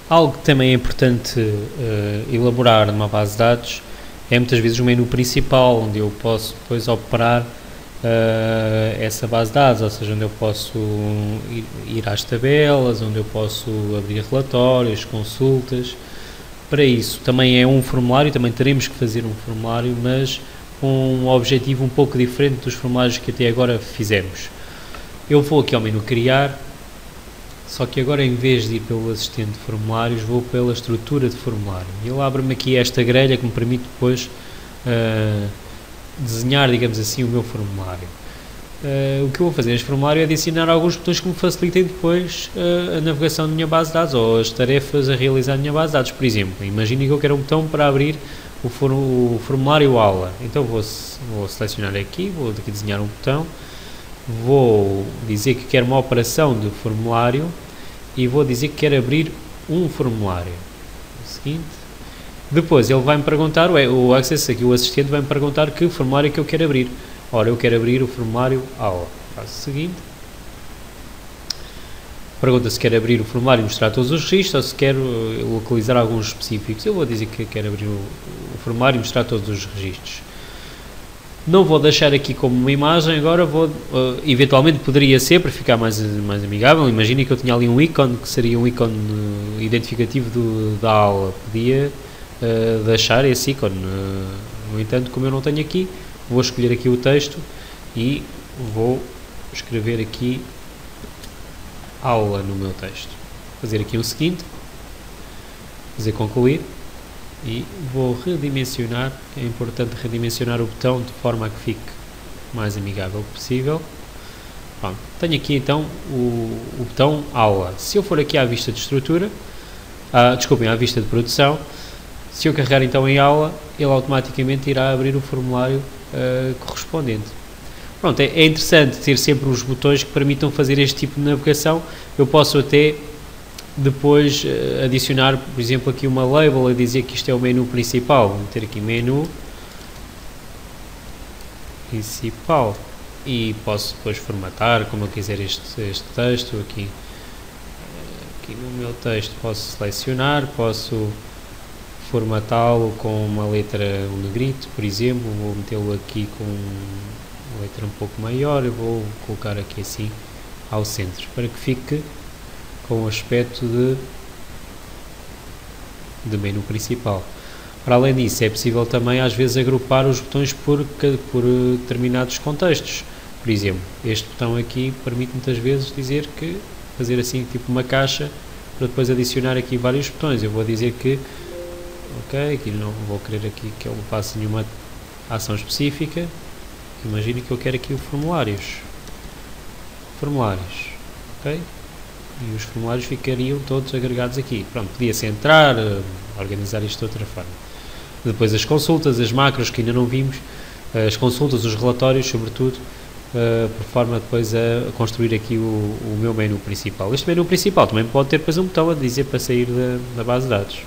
Algo que também é importante elaborar numa base de dados é muitas vezes o menu principal, onde eu posso depois operar essa base de dados, ou seja, onde eu posso ir às tabelas, onde eu posso abrir relatórios, consultas. Para isso também é um formulário, também teremos que fazer um formulário, mas com um objetivo um pouco diferente dos formulários que até agora fizemos. Eu vou aqui ao menu criar, só que agora em vez de ir pelo assistente de formulários, vou pela estrutura de formulário. Ele abre-me aqui esta grelha que me permite depois desenhar, digamos assim, o meu formulário. O que eu vou fazer neste formulário é adicionar alguns botões que me facilitem depois a navegação da minha base de dados ou as tarefas a realizar na minha base de dados. Por exemplo, imagine que eu quero um botão para abrir o formulário aula. Então vou selecionar aqui, vou aqui desenhar um botão, vou dizer que quero uma operação de formulário e vou dizer que quero abrir um formulário. O seguinte. Depois ele vai-me perguntar, o Access aqui, o assistente vai-me perguntar que formulário é que eu quero abrir. Ora, eu quero abrir o formulário aula. Faço o seguinte. Pergunta se quer abrir o formulário e mostrar todos os registros ou se quero localizar alguns específicos. Eu vou dizer que quero abrir o formulário e mostrar todos os registros. Não vou deixar aqui como uma imagem, agora vou, eventualmente poderia ser, para ficar mais amigável, imagine que eu tinha ali um ícone, que seria um ícone identificativo da aula, podia deixar esse ícone, no entanto, como eu não tenho aqui, vou escolher aqui o texto e vou escrever aqui aula no meu texto, fazer aqui o seguinte, fazer concluir e vou redimensionar, é importante redimensionar o botão de forma a que fique mais amigável possível. Pronto, tenho aqui então o botão aula. Se eu for aqui à vista de estrutura, desculpem, à vista de produção, se eu carregar então em aula, ele automaticamente irá abrir o formulário correspondente. Pronto, é interessante ter sempre os botões que permitam fazer este tipo de navegação. Eu posso até depois adicionar, por exemplo, aqui uma label a dizer que isto é o menu principal. Vou meter aqui menu principal e posso depois formatar como eu quiser este texto. Aqui no meu texto posso selecionar, posso formatá-lo com uma letra, um negrito, por exemplo. Vou metê-lo aqui com uma letra um pouco maior. Eu vou colocar aqui assim ao centro para que fique com o aspecto de menu principal. Para além disso, é possível também às vezes agrupar os botões por determinados contextos. Por exemplo, este botão aqui permite muitas vezes dizer que, fazer assim tipo uma caixa, para depois adicionar aqui vários botões. Eu vou dizer que, ok, aqui não vou querer aqui que ele faça nenhuma ação específica. Imagine que eu quero aqui o formulários, ok? E os formulários ficariam todos agregados aqui. Pronto, podia-se entrar, organizar isto de outra forma. Depois as consultas, as macros que ainda não vimos, as consultas, os relatórios, sobretudo, por forma depois a construir aqui o meu menu principal. Este menu principal também pode ter depois um botão a dizer para sair da base de dados.